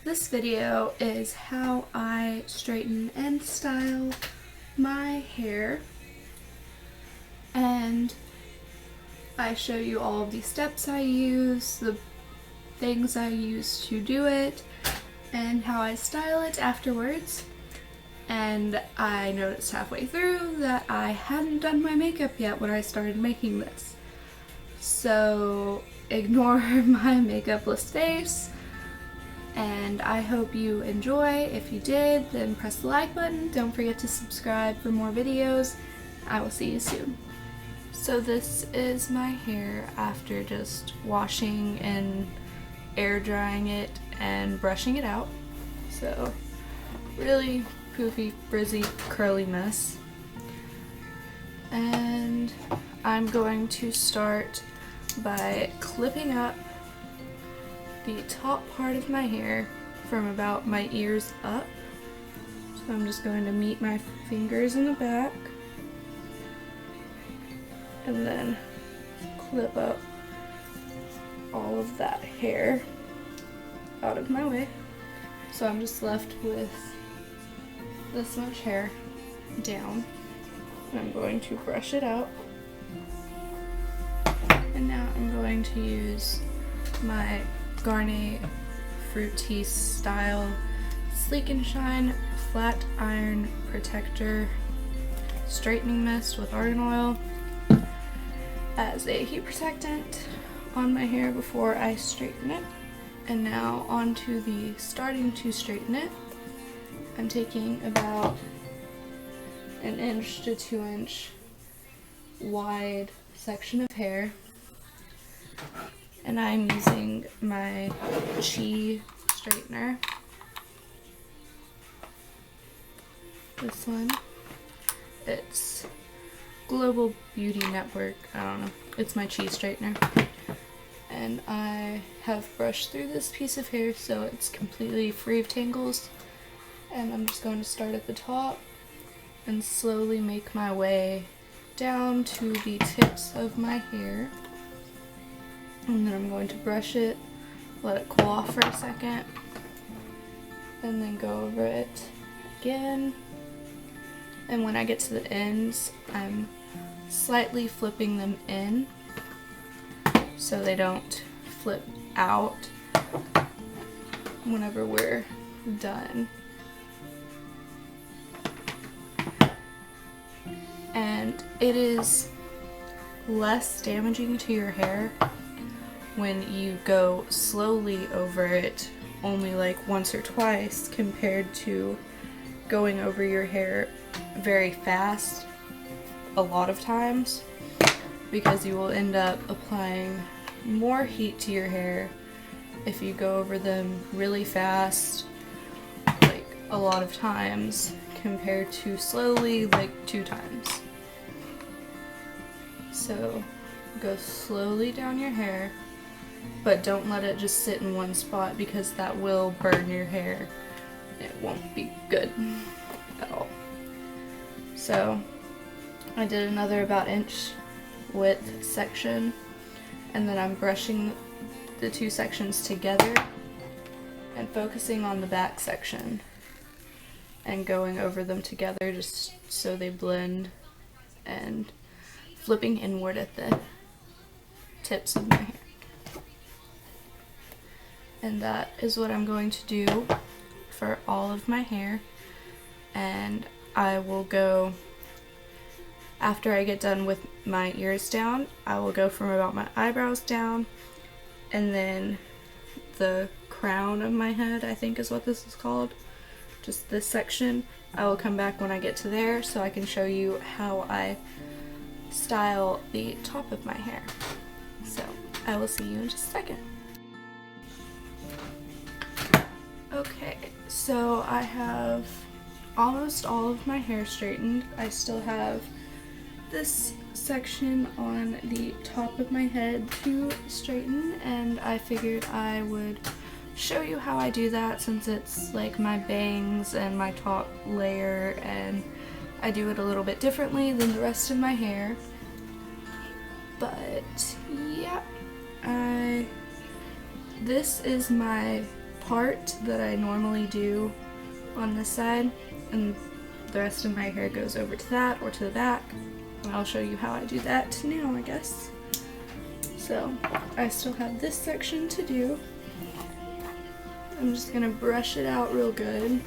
This video is how I straighten and style my hair, and I show you all of the steps I use, the things I use to do it, and how I style it afterwards. And I noticed halfway through that I hadn't done my makeup yet when I started making this. So ignore my makeup-less face, and I hope you enjoy. If you did, then press the like button. Don't forget to subscribe for more videos. I will see you soon. So this is my hair after just washing and air drying it and brushing it out. So really poofy, frizzy, curly mess. And I'm going to start by clipping up the top part of my hair from about my ears up. So I'm just going to meet my fingers in the back and then clip up all of that hair out of my way. So I'm just left with this much hair down. I'm going to brush it out. And now I'm going to use my Garnier Fructis Style Sleek and Shine Flat Iron Protector Straightening Mist with argan oil as a heat protectant on my hair before I straighten it. And now onto the starting to straighten it. I'm taking about an inch to 2 inch wide section of hair, and I'm using my Chi straightener. This one, it's Global Beauty Network, I don't know, it's my Chi straightener. And I have brushed through this piece of hair so it's completely free of tangles. And I'm just going to start at the top and slowly make my way down to the tips of my hair. And then I'm going to brush it, let it cool off for a second, and then go over it again. And when I get to the ends, I'm slightly flipping them in so they don't flip out whenever we're done. And it is less damaging to your hair when you go slowly over it only like once or twice compared to going over your hair very fast a lot of times, because you will end up applying more heat to your hair if you go over them really fast, like a lot of times, compared to slowly, like 2 times. So go slowly down your hair, but don't let it just sit in one spot because that will burn your hair. It won't be good at all. So I did another about inch width section, and then I'm brushing the 2 sections together and focusing on the back section and going over them together just so they blend, and flipping inward at the tips of my hair. And that is what I'm going to do for all of my hair. And I will go, after I get done with my ears down, I will go from about my eyebrows down, and then the crown of my head, I think is what this is called, just this section. I will come back when I get to there so I can show you how I style the top of my hair. So I will see you in just a second. Okay, so I have almost all of my hair straightened. I still have this section on the top of my head to straighten, and I figured I would show you how I do that since it's like my bangs and my top layer, and I do it a little bit differently than the rest of my hair. But yeah, this is my part that I normally do on this side, and the rest of my hair goes over to that or to the back. And I'll show you how I do that now, I guess. So I still have this section to do. I'm just gonna brush it out real good.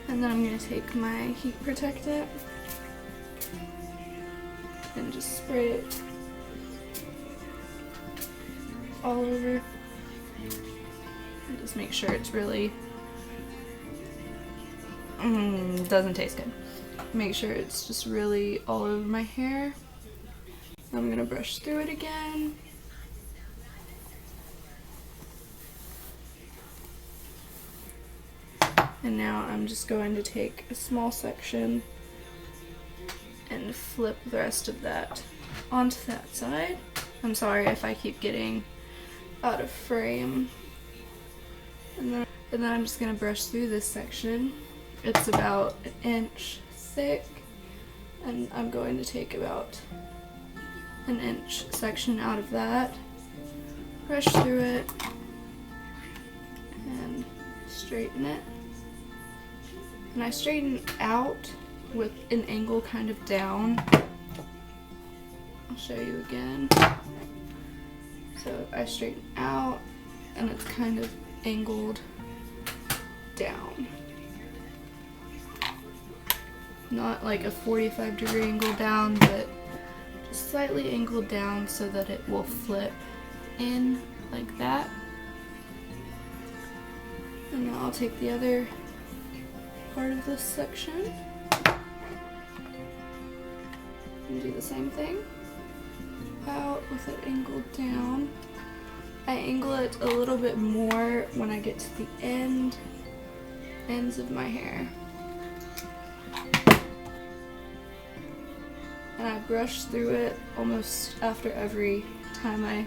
And then I'm gonna take my heat protectant and just spray it all over. And just make sure it's really, doesn't taste good. Make sure it's just really all over my hair. I'm gonna brush through it again. And now I'm just going to take a small section and flip the rest of that onto that side. I'm sorry if I keep getting out of frame. And then I'm just gonna brush through this section. It's about an inch thick, and I'm going to take about an inch section out of that, brush through it, and straighten it. And I straighten out with an angle kind of down. I'll show you again. So I straighten out, and it's kind of angled down. Not like a 45-degree angle down, but just slightly angled down so that it will flip in like that. And now I'll take the other part of this section and do the same thing. Out with it angled down. I angle it a little bit more when I get to the ends of my hair. And I brush through it almost after every time I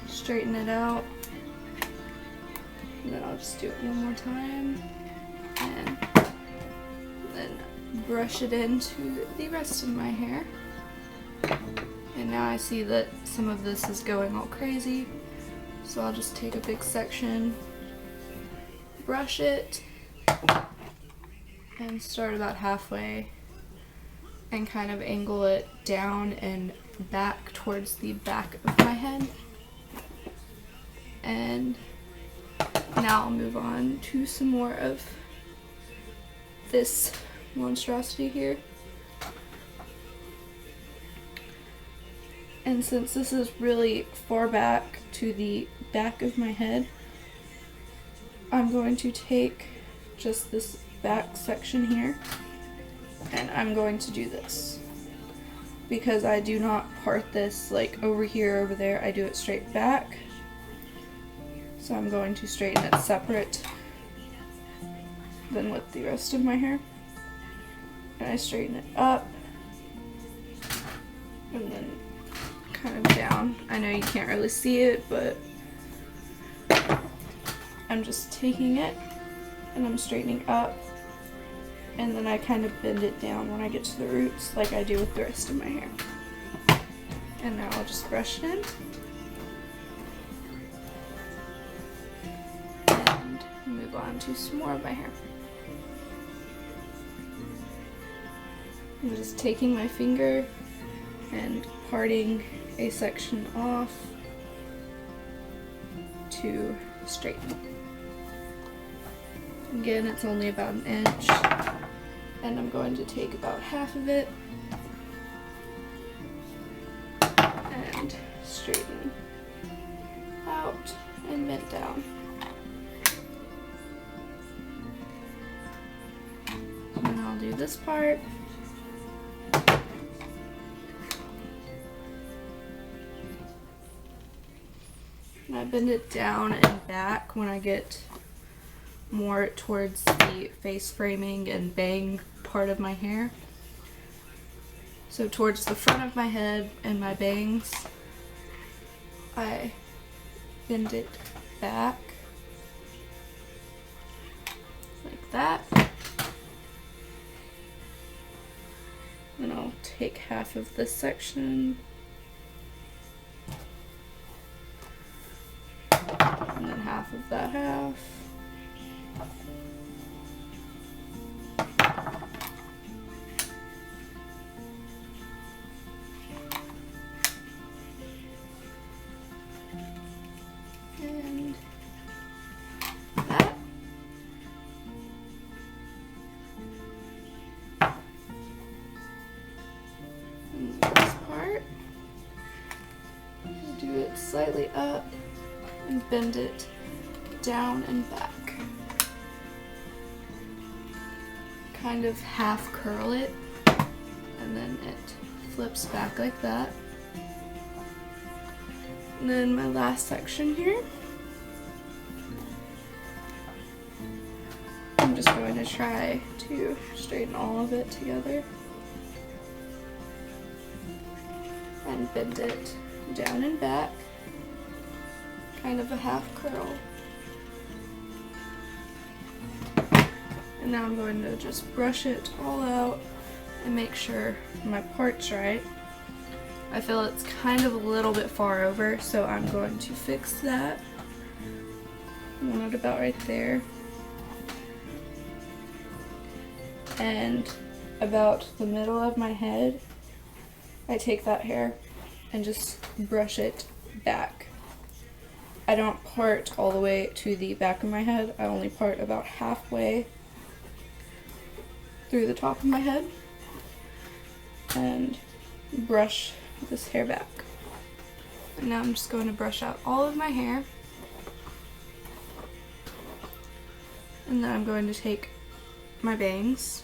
straighten it out. And then I'll just do it one more time. And then brush it into the rest of my hair. And now I see that some of this is going all crazy. So I'll just take a big section, brush it, and start about halfway and kind of angle it down and back towards the back of my head. And now I'll move on to some more of this monstrosity here. And since this is really far back to the back of my head, I'm going to take just this back section here, and I'm going to do this. Because I do not part this like over here, over there, I do it straight back. So I'm going to straighten it separate than with the rest of my hair. And I straighten it up, and then kind of down. I know you can't really see it, but I'm just taking it and I'm straightening up, and then I kind of bend it down when I get to the roots like I do with the rest of my hair. And now I'll just brush it in and move on to some more of my hair. I'm just taking my finger and parting a section off to straighten. Again, it's only about an inch, and I'm going to take about half of it and straighten out and bend down. And I'll do this part. And I bend it down and back when I get more towards the face framing and bang part of my hair. So towards the front of my head and my bangs, I bend it back like that. Then I'll take half of this section half of that half. And that. And this part. Do it slightly up and bend it down and back. Kind of half curl it, and then it flips back like that. And then my last section here, I'm just going to try to straighten all of it together and bend it down and back, kind of a half curl. And now I'm going to just brush it all out and make sure my part's right. I feel it's kind of a little bit far over, so I'm going to fix that. I want it about right there. And about the middle of my head, I take that hair and just brush it back. I don't part all the way to the back of my head. I only part about halfway through the top of my head and brush this hair back. And now I'm just going to brush out all of my hair, and then I'm going to take my bangs,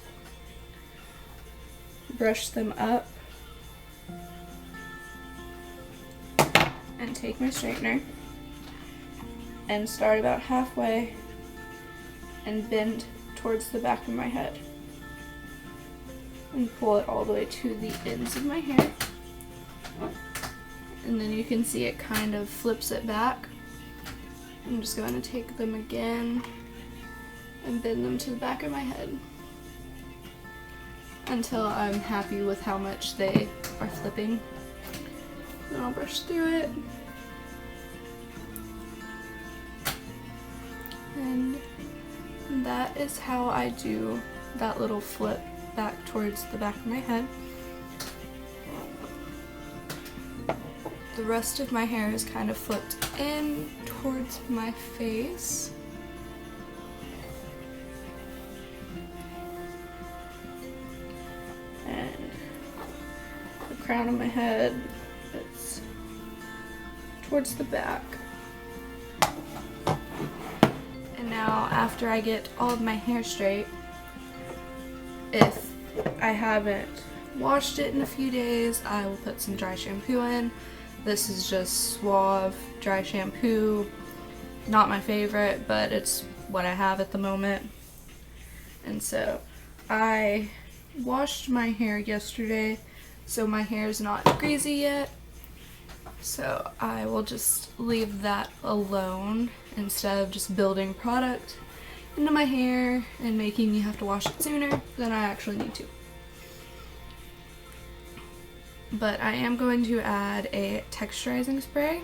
brush them up, and take my straightener and start about halfway and bend towards the back of my head and pull it all the way to the ends of my hair. And then you can see it kind of flips it back. I'm just going to take them again and bend them to the back of my head until I'm happy with how much they are flipping. Then I'll brush through it. And that is how I do that little flip back towards the back of my head. The rest of my hair is kind of flipped in towards my face. And the crown of my head, it's towards the back. And now after I get all of my hair straight, if I haven't washed it in a few days, I will put some dry shampoo in. This is just Suave dry shampoo. Not my favorite, but it's what I have at the moment. And so I washed my hair yesterday, so my hair is not greasy yet. So I will just leave that alone instead of just building product into my hair and making me have to wash it sooner than I actually need to. But I am going to add a texturizing spray.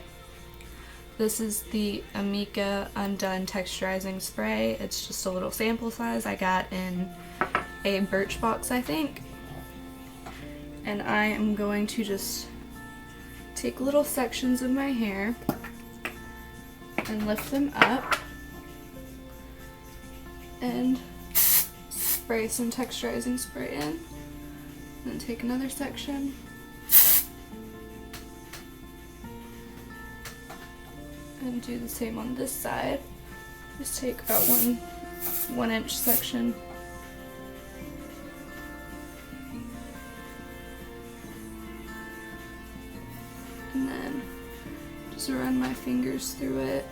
This is the Amika Undone Texturizing Spray. It's just a little sample size I got in a Birchbox, I think. And I am going to just take little sections of my hair and lift them up and spray some texturizing spray in. And then take another section. And do the same on this side. Just take about one inch section. And then just run my fingers through it.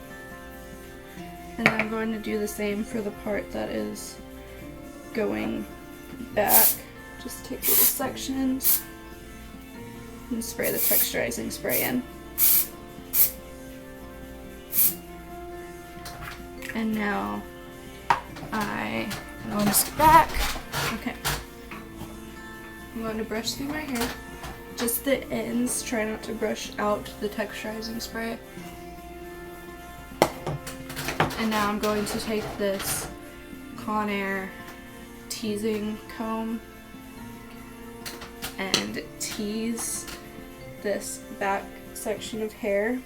And I'm going to do the same for the part that is going back. Just take little sections and spray the texturizing spray in. And now I am going to skip back. Okay. I'm going to brush through my hair. Just the ends. Try not to brush out the texturizing spray. And now I'm going to take this Conair teasing comb and tease this back section of hair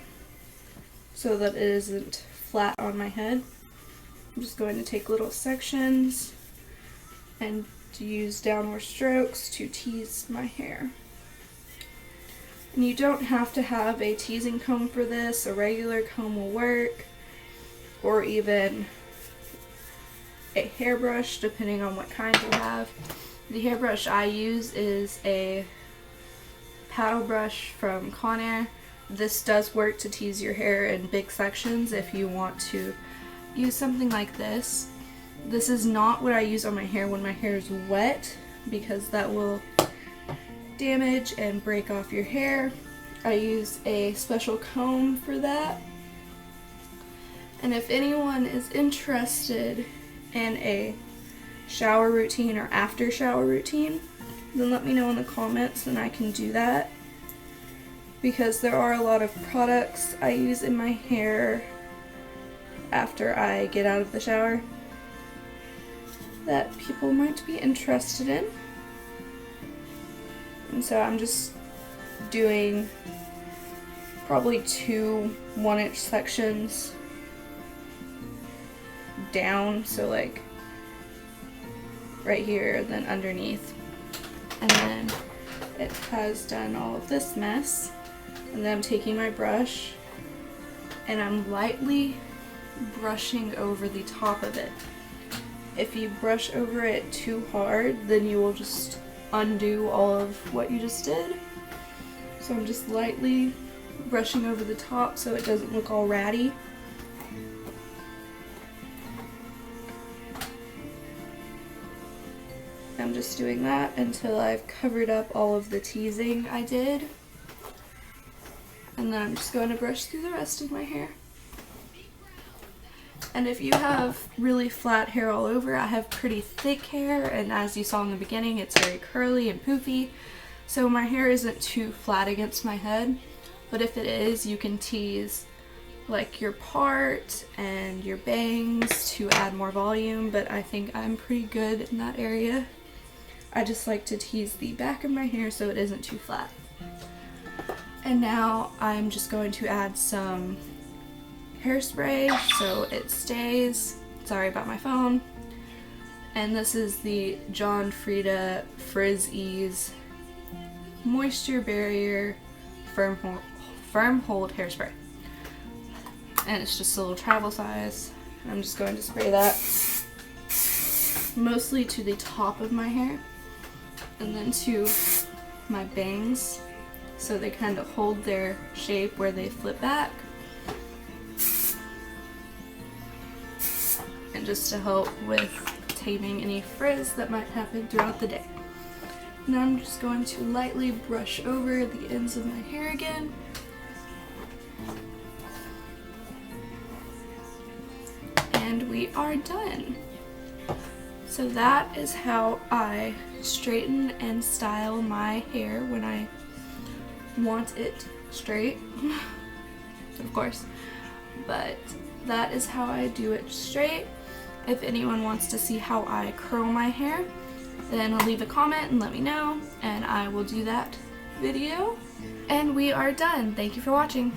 so that it isn't flat on my head. I'm just going to take little sections and use downward strokes to tease my hair. And you don't have to have a teasing comb for this. A regular comb will work, or even a hairbrush depending on what kind you have. The hairbrush I use is a paddle brush from Conair. This does work to tease your hair in big sections if you want to use something like this. This is not what I use on my hair when my hair is wet, because that will damage and break off your hair. I use a special comb for that. And if anyone is interested in a shower routine or after shower routine, then let me know in the comments and I can do that, because there are a lot of products I use in my hair after I get out of the shower that people might be interested in. And so I'm just doing probably 2 1-inch sections down, so like right here and then underneath. And then it has done all of this mess. And then I'm taking my brush and I'm lightly brushing over the top of it. If you brush over it too hard, then you will just undo all of what you just did. So I'm just lightly brushing over the top so it doesn't look all ratty. I'm just doing that until I've covered up all of the teasing I did. And then I'm just going to brush through the rest of my hair. And if you have really flat hair all over, I have pretty thick hair, and as you saw in the beginning, it's very curly and poofy, so my hair isn't too flat against my head. But if it is, you can tease like your part and your bangs to add more volume, but I think I'm pretty good in that area. I just like to tease the back of my hair so it isn't too flat. And now I'm just going to add some hairspray so it stays. Sorry about my phone. And this is the John Frieda Frizz Ease Moisture Barrier Firm Hold Hairspray. And it's just a little travel size. I'm just going to spray that mostly to the top of my hair and then to my bangs so they kind of hold their shape where they flip back. And just to help with taming any frizz that might happen throughout the day. Now I'm just going to lightly brush over the ends of my hair again. And we are done. So that is how I straighten and style my hair when I want it straight, of course, but that is how I do it straight. If anyone wants to see how I curl my hair, then leave a comment and let me know, and I will do that video. And we are done. Thank you for watching.